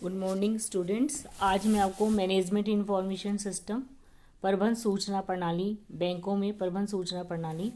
Good morning students. आज मैं आपको मैनेजमेंट इंफॉर्मेशन सिस्टम, प्रबंध सूचना प्रणाली, बैंकों में प्रबंध सूचना प्रणाली,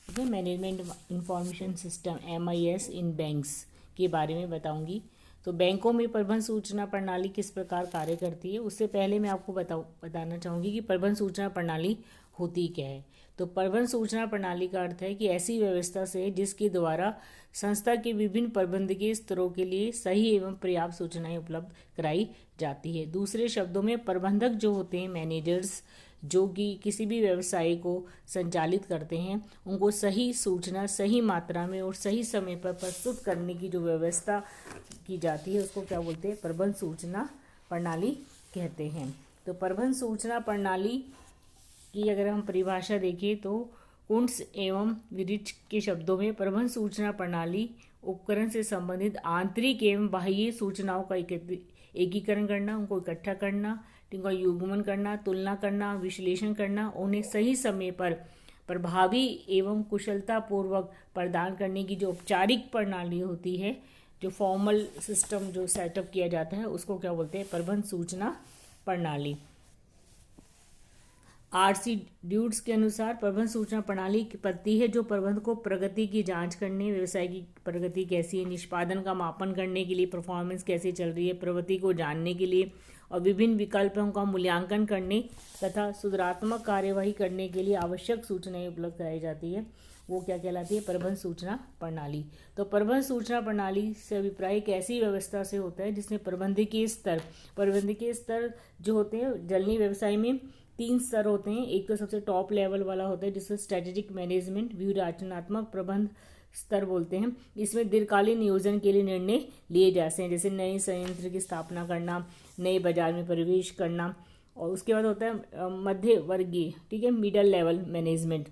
ठीक है, मैनेजमेंट इंफॉर्मेशन सिस्टम MIS इन बैंक्स के बारे में बताऊंगी। तो बैंकों में प्रबंध सूचना प्रणाली किस प्रकार कार्य करती है, उससे पहले मैं आपको बताना चाहूँगी कि प्रबंध सूचना प्रणाली होती क्या है। तो प्रबंध सूचना प्रणाली का अर्थ है कि ऐसी व्यवस्था से जिसके द्वारा संस्था के विभिन्न प्रबंधकीय स्तरों के लिए सही एवं पर्याप्त सूचनाएं उपलब्ध कराई जाती है। दूसरे शब्दों में प्रबंधक जो होते हैं, मैनेजर्स, जो कि किसी भी व्यवसाय को संचालित करते हैं, उनको सही सूचना सही मात्रा में और सही समय पर प्रस्तुत करने की जो व्यवस्था की जाती है उसको क्या बोलते हैं? प्रबंध सूचना प्रणाली कहते हैं। तो प्रबंध सूचना प्रणाली की अगर हम परिभाषा देखें तो कुंट्स एवं विरिच के शब्दों में प्रबंध सूचना प्रणाली उपकरण से संबंधित आंतरिक एवं बाह्य सूचनाओं का एकीकरण करना, उनको इकट्ठा करना, उनका युग्मन करना, तुलना करना, विश्लेषण करना, उन्हें सही समय पर प्रभावी एवं कुशलता पूर्वक प्रदान करने की जो औपचारिक प्रणाली होती है, जो फॉर्मल सिस्टम जो सेटअप किया जाता है, उसको क्या बोलते हैं? प्रबंध सूचना प्रणाली। RC ड्यूड्स के अनुसार प्रबंध सूचना प्रणाली की पद्धति है जो प्रबंध को प्रगति की जांच करने, व्यवसाय की प्रगति कैसी है, निष्पादन का मापन करने के लिए, परफॉर्मेंस कैसी चल रही है, प्रगति को जानने के लिए और विभिन्न विकल्पों का मूल्यांकन करने तथा सुधारात्मक कार्यवाही करने के लिए आवश्यक सूचनाएं उपलब्ध कराई जाती है, वो क्या कहलाती है? प्रबंध सूचना प्रणाली। तो प्रबंध सूचना प्रणाली से अभिप्राय एक ऐसी व्यवस्था से होता है जिसमें प्रबंधकीय स्तर जो होते हैं, जलनी व्यवसाय में 3 स्तर होते हैं। एक तो सबसे टॉप लेवल वाला होता है जिसको स्ट्रेटेजिक मैनेजमेंट, व्यूहात्मक प्रबंध स्तर बोलते हैं। इसमें दीर्घकालीन नियोजन के लिए निर्णय लिए जाते हैं, जैसे नए संयंत्र की स्थापना करना, नए बाजार में प्रवेश करना। और उसके बाद होता है मध्य वर्गीय, ठीक है, मिडल लेवल मैनेजमेंट,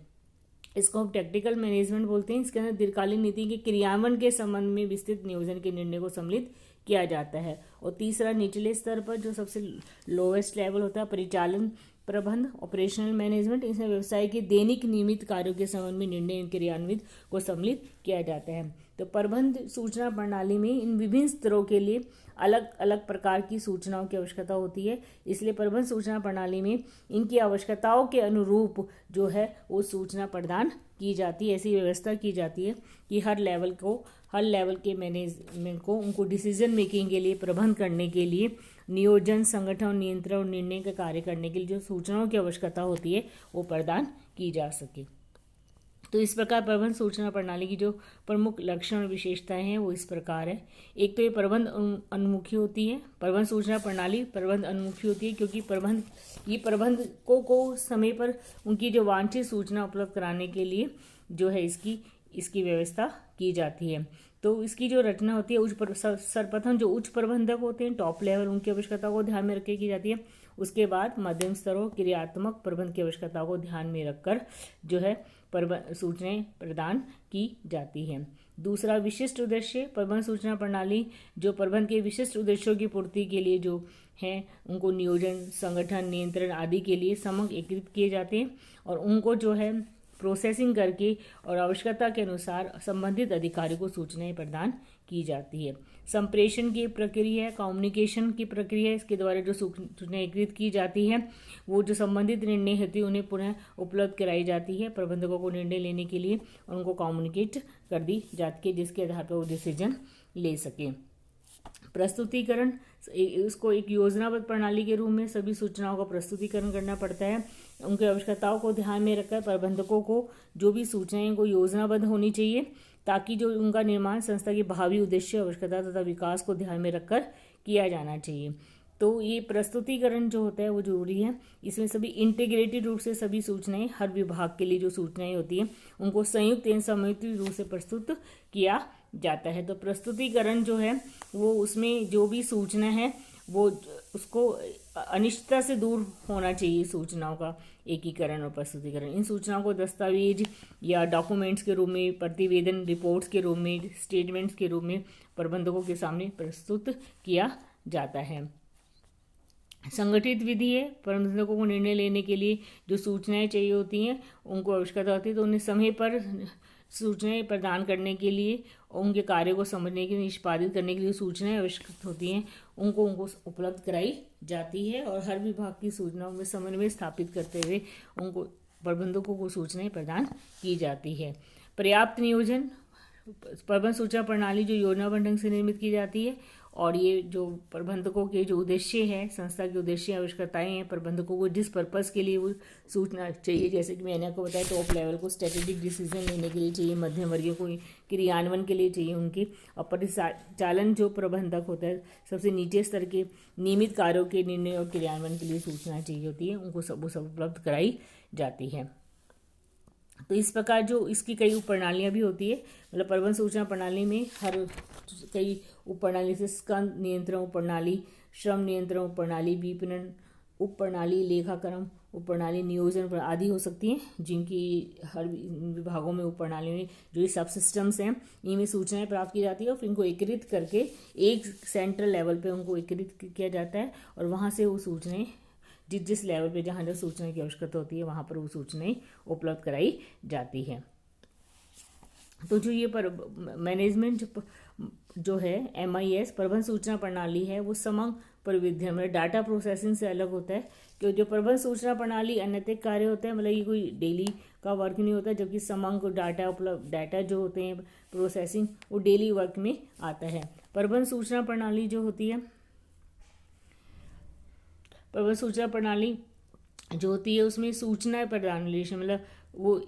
इसको हम टेक्टिकल मैनेजमेंट बोलते हैं। इसके अंदर दीर्घकालीन नीति के क्रियान्वयन के संबंध में विस्तृत नियोजन के निर्णय को सम्मिलित किया जाता है। और तीसरा निचले स्तर पर जो सबसे लोवेस्ट लेवल होता है, परिचालन प्रबंध, ऑपरेशनल मैनेजमेंट, इसमें व्यवसाय के दैनिक नियमित कार्यों के संबंध में निर्णय क्रियान्वित को सम्मिलित किया जाता है। तो प्रबंध सूचना प्रणाली में इन विभिन्न स्तरों के लिए अलग अलग प्रकार की सूचनाओं की आवश्यकता होती है, इसलिए प्रबंध सूचना प्रणाली में इनकी आवश्यकताओं के अनुरूप जो है वो सूचना प्रदान की जाती है। ऐसी व्यवस्था की जाती है कि हर लेवल के मैनेजमेंट को उनको डिसीजन मेकिंग के लिए, प्रबंध करने के लिए, नियोजन, संगठन, नियंत्रण और निर्णय का कार्य करने के लिए जो सूचनाओं की आवश्यकता होती है वो प्रदान की जा सके। तो इस प्रकार प्रबंध सूचना प्रणाली की जो प्रमुख लक्षण और विशेषताएं हैं वो इस प्रकार है। एक तो ये प्रबंध अनुमुखी होती है। प्रबंध सूचना प्रणाली प्रबंध अनुमुखी होती है क्योंकि प्रबंधकों को समय पर उनकी जो वांछित सूचना उपलब्ध कराने के लिए जो है इसकी व्यवस्था की जाती है। तो इसकी जो रचना होती है, सर्वप्रथम जो उच्च प्रबंधक होते हैं, टॉप लेवल, उनकी आवश्यकता को ध्यान में रखकर की जाती है। उसके बाद मध्यम स्तरों, क्रियात्मक प्रबंध की आवश्यकता को ध्यान में रखकर जो है सूचनाएं प्रदान की जाती हैं। दूसरा, विशिष्ट उद्देश्य। प्रबंध सूचना प्रणाली जो प्रबंध के विशिष्ट उद्देश्यों की पूर्ति के लिए जो हैं उनको नियोजन, संगठन, नियंत्रण आदि के लिए समग्र एकीकृत किए जाते हैं और उनको जो है प्रोसेसिंग करके और आवश्यकता के अनुसार संबंधित अधिकारी को सूचनाएं प्रदान की जाती है। संप्रेषण की प्रक्रिया, कम्युनिकेशन की प्रक्रिया, इसके द्वारा जो सूचनाएं एकत्रित की जाती है वो जो संबंधित निर्णय होती है उन्हें पुनः उपलब्ध कराई जाती है प्रबंधकों को निर्णय लेने के लिए और उनको कम्युनिकेट कर दी जाती है जिसके आधार पर वो डिसीजन ले सके। प्रस्तुतिकरण, उसको एक योजनाबद्ध प्रणाली के रूप में सभी सूचनाओं का प्रस्तुतिकरण करना पड़ता है। उनकी आवश्यकताओं को ध्यान में रखकर प्रबंधकों को जो भी सूचनाएं को योजनाबद्ध होनी चाहिए ताकि जो उनका निर्माण संस्था के भावी उद्देश्य, आवश्यकता तथा विकास को ध्यान में रखकर किया जाना चाहिए। तो ये प्रस्तुतिकरण जो होता है वो जरूरी है। इसमें सभी इंटीग्रेटेड रूप से सभी सूचनाएं, हर विभाग के लिए जो सूचनाएं होती हैं उनको संयुक्त एवं समन्वित रूप से प्रस्तुत किया जाता है। तो प्रस्तुतिकरण जो है वो उसमें जो भी सूचना है वो उसको अनिश्चितता से दूर होना चाहिए। सूचनाओं का एकीकरण और प्रस्तुतिकरण, इन सूचनाओं को दस्तावेज या डॉक्यूमेंट्स के रूप में, प्रतिवेदन, रिपोर्ट्स के रूप में, स्टेटमेंट्स के रूप में प्रबंधकों के सामने प्रस्तुत किया जाता है। संगठित विधि है। प्रबंधकों को निर्णय लेने के लिए जो सूचनाएं चाहिए होती हैं उनको आवश्यकता होती है तो उन्हें समय पर सूचनाएं प्रदान करने के लिए और उनके कार्य को समझने के लिए, निष्पादित करने के लिए सूचनाएं आवश्यक होती हैं उनको उपलब्ध कराई जाती है और हर विभाग की सूचनाओं में समन्वय स्थापित करते हुए उनको प्रबंधकों को सूचनाएं प्रदान की जाती है। पर्याप्त नियोजन, प्रबंध सूचना प्रणाली जो योजनाबद्ध ढंग से निर्मित की जाती है और ये जो प्रबंधकों के जो उद्देश्य है, संस्था के उद्देश्य आवश्यकताएं हैं, प्रबंधकों को जिस पर्पस के लिए वो सूचना चाहिए, जैसे कि मैंने आपको बताया टॉप लेवल को स्ट्रेटेजिक डिसीजन लेने के लिए चाहिए, मध्यम वर्गीय को क्रियान्वयन के लिए चाहिए उनकी, और परिचालन जो प्रबंधक होता है सबसे नीचे स्तर के नियमित कार्यों के निर्णय और क्रियान्वयन के लिए सूचना चाहिए होती है, उनको सब उपलब्ध कराई जाती है। तो इस प्रकार जो इसकी कई उप प्रणालियाँ भी होती है, मतलब प्रबंध सूचना प्रणाली में हर कई उप प्रणाली से स्कंद नियंत्रण उप प्रणाली, श्रम नियंत्रण उप प्रणाली, विपणन उप प्रणाली, लेखाक्रम उप प्रणाली, नियोजन आदि हो सकती हैं, जिनकी हर विभागों में उप प्रणाली में जो ये सब सिस्टम्स हैं इनमें सूचनाएं प्राप्त की जाती है और फिर इनको एकत्रित करके एक सेंट्रल लेवल पे उनको एकत्रित किया जाता है और वहाँ से वो सूचनाएं जिस लेवल पे जहाँ जहाँ सूचना की आवश्यकता होती है वहाँ पर वो सूचनाएं उपलब्ध कराई जाती है। तो जो ये मैनेजमेंट जो है MIS प्रबंध सूचना प्रणाली है वो समग्र परिविध्यन मतलब डाटा प्रोसेसिंग से अलग होता है, क्योंकि जो प्रबंध सूचना प्रणाली अनैतिक कार्य होता है, मतलब ये कोई डेली का वर्क नहीं होता, जबकि समग्र डाटा जो होते हैं प्रोसेसिंग वो डेली वर्क में आता है। प्रबंध सूचना प्रणाली जो होती है, प्रबंध सूचना प्रणाली जो होती है उसमें सूचना प्रदान मतलब वो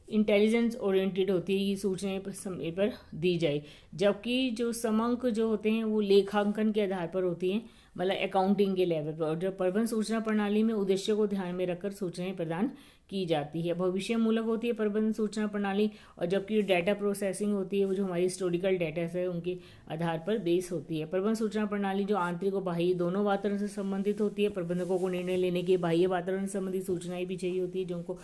इंटेलिजेंस ओरिएंटेड होती है, ये सूचनाएं समय पर दी जाए, जबकि जो समंक जो होते हैं वो लेखांकन के आधार पर होती हैं, मतलब अकाउंटिंग के लेवल पर। और जब प्रबंध सूचना प्रणाली में उद्देश्य को ध्यान में रखकर सूचनाएं प्रदान की जाती है। भविष्य मूलक होती है प्रबंध सूचना प्रणाली, और जबकि डाटा प्रोसेसिंग होती है वो जो हमारी हिस्टोरिकल डाटा है उनके आधार पर बेस होती है। प्रबंध सूचना प्रणाली जो आंतरिक और बाह्य दोनों वातावरण से संबंधित होती है। प्रबंधकों को निर्णय लेने के बाह्य वातावरण से संबंधित सूचनाएं भी चाहिए होती है, जो उनको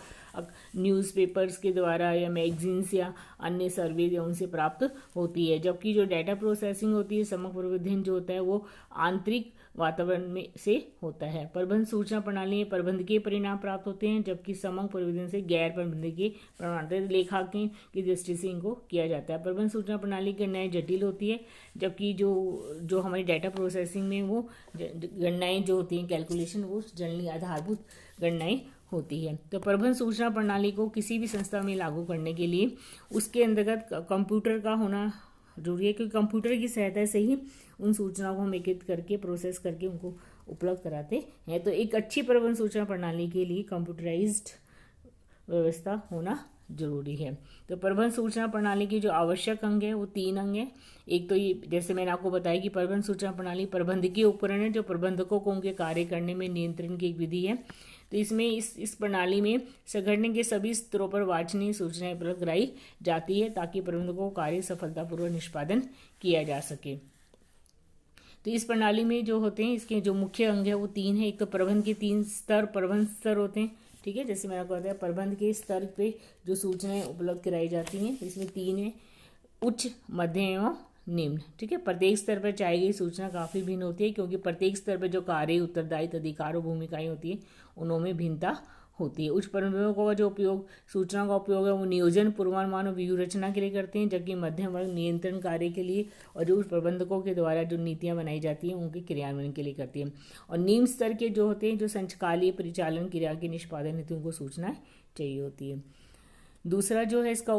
न्यूज़पेपर्स के द्वारा या मैगजीन्स या अन्य सर्वे या उनसे प्राप्त होती है। जबकि जो डाटा प्रोसेसिंग होती है समग्र प्रबंधन जो होता है वो आंतरिक वातावरण में से होता है। प्रबंध सूचना प्रणाली में प्रबंधकीय परिणाम प्राप्त होते हैं, जबकि समग्र प्रबंधन से गैर प्रबंधकीय परिणाम लेखांकन की दृष्टि से इनको किया जाता है। प्रबंध सूचना प्रणाली की गणनाएं जटिल होती है, जबकि जो हमारी डाटा प्रोसेसिंग में वो गणनाएं जो होती हैं कैलकुलेशन वो जनरली आधारभूत गणनाएं होती है। तो प्रबंध सूचना प्रणाली को किसी भी संस्था में लागू करने के लिए उसके अंतर्गत कंप्यूटर का होना जरूरी है, क्योंकि कंप्यूटर की सहायता से ही उन सूचनाओं को हम एकत्रित करके प्रोसेस करके उनको उपलब्ध कराते हैं। तो एक अच्छी प्रबंध सूचना प्रणाली के लिए कंप्यूटराइज्ड व्यवस्था होना जरूरी है। तो प्रबंध सूचना प्रणाली की जो आवश्यक अंग है वो 3 अंग है। एक तो ये जैसे मैंने आपको बताया कि प्रबंध सूचना प्रणाली प्रबंधकीय उपकरण है जो प्रबंधकों को उनके कार्य करने में नियंत्रण की एक विधि है। तो इसमें इस प्रणाली में संगठन के सभी स्तरों पर वांछनीय सूचनाएं उपलब्ध कराई जाती है ताकि प्रबंधकों को कार्य सफलतापूर्वक निष्पादन किया जा सके। तो इस प्रणाली में जो होते हैं इसके जो मुख्य अंग है वो 3 है। एक तो प्रबंध के 3 स्तर प्रबंध स्तर होते हैं, ठीक है, जैसे मैंने आपको बताया प्रबंध के स्तर पे जो सूचनाएं उपलब्ध कराई जाती हैं इसमें 3 है, उच्च, मध्यम एवं निम्न। ठीक है, प्रत्येक स्तर पर चाहिए गई सूचना काफ़ी भिन्न होती है, क्योंकि प्रत्येक स्तर पर जो कार्य, उत्तरदायित्व, अधिकार और भूमिकाएं होती है उनमें भिन्नता होती है। उच्च प्रबंधकों का जो उपयोग सूचना का उपयोग है वो नियोजन, पूर्वानुमान और व्यूह रचना के लिए करते हैं, जबकि मध्यम वर्ग नियंत्रण कार्य के लिए और जो उच्च प्रबंधकों के द्वारा जो नीतियां बनाई जाती हैं उनके क्रियान्वयन के लिए करती हैं। और निम्न स्तर के जो होते हैं जो संचालकीय परिचालन क्रिया के निष्पादन हेतु उनको सूचना चाहिए होती है। दूसरा जो है इसका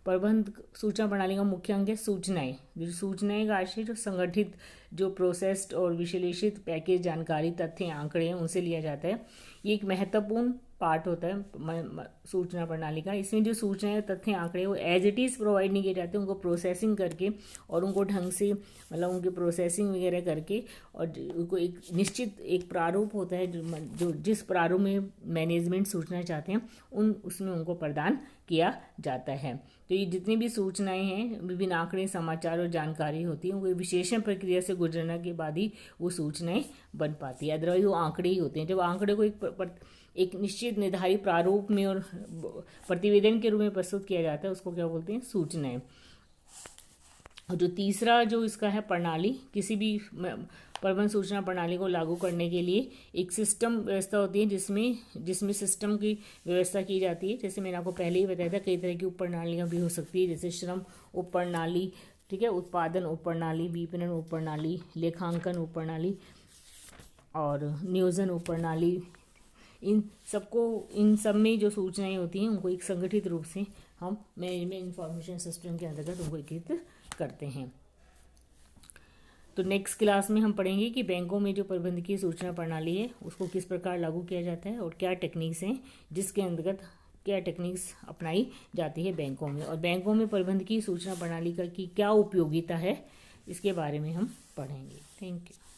प्रबंध सूचना प्रणाली का मुख्य अंग है सूचनाएं। जो सूचनाएं का आशय जो संगठित, जो प्रोसेस्ड और विश्लेषित पैकेज जानकारी, तथ्य, आंकड़े हैं उनसे लिया जाता है। ये एक महत्वपूर्ण पार्ट होता है सूचना प्रणाली का। इसमें जो सूचनाएं, तथ्य, आंकड़े वो एज इट इज़ प्रोवाइड नहीं किए जाते, उनको प्रोसेसिंग करके और उनको ढंग से मतलब उनकी प्रोसेसिंग वगैरह करके और उनको एक निश्चित एक प्रारूप होता है जो जिस प्रारूप में मैनेजमेंट सूचना चाहते हैं उसमें उनको प्रदान किया जाता है। तो ये जितनी भी सूचनाएं हैं, विभिन्न आंकड़े, समाचार और जानकारी होती है, उनको विशेषण प्रक्रिया से गुजरने के बाद ही वो सूचनाएं बन पाती है। अदरवाइज वो आंकड़े ही होते हैं। जब आंकड़े को एक निश्चित निर्धारित प्रारूप में और प्रतिवेदन के रूप में प्रस्तुत किया जाता है उसको क्या बोलते हैं, सूचनाएं। और जो तीसरा जो इसका है प्रणाली, किसी भी प्रबंध सूचना प्रणाली को लागू करने के लिए एक सिस्टम व्यवस्था होती है जिसमें सिस्टम की व्यवस्था की जाती है। जैसे मैंने आपको पहले ही बताया था, कई तरह की उप प्रणालियाँ भी हो सकती है, जैसे श्रम उप प्रणाली, ठीक है, उत्पादन उप प्रणाली, विपणन उप प्रणाली, लेखांकन उप प्रणाली और नियोजन उप प्रणाली। इन सब में जो सूचनाएं होती हैं उनको एक संगठित रूप से हम मैनेजमेंट इंफॉर्मेशन सिस्टम के अंतर्गत उनको एकीकृत करते हैं। तो नेक्स्ट क्लास में हम पढ़ेंगे कि बैंकों में जो प्रबंधकीय सूचना प्रणाली है उसको किस प्रकार लागू किया जाता है और क्या टेक्निक्स हैं जिसके अंतर्गत क्या टेक्निक्स अपनाई जाती है बैंकों में, और बैंकों में प्रबंधकीय सूचना प्रणाली की क्या उपयोगिता है, इसके बारे में हम पढ़ेंगे। Thank you.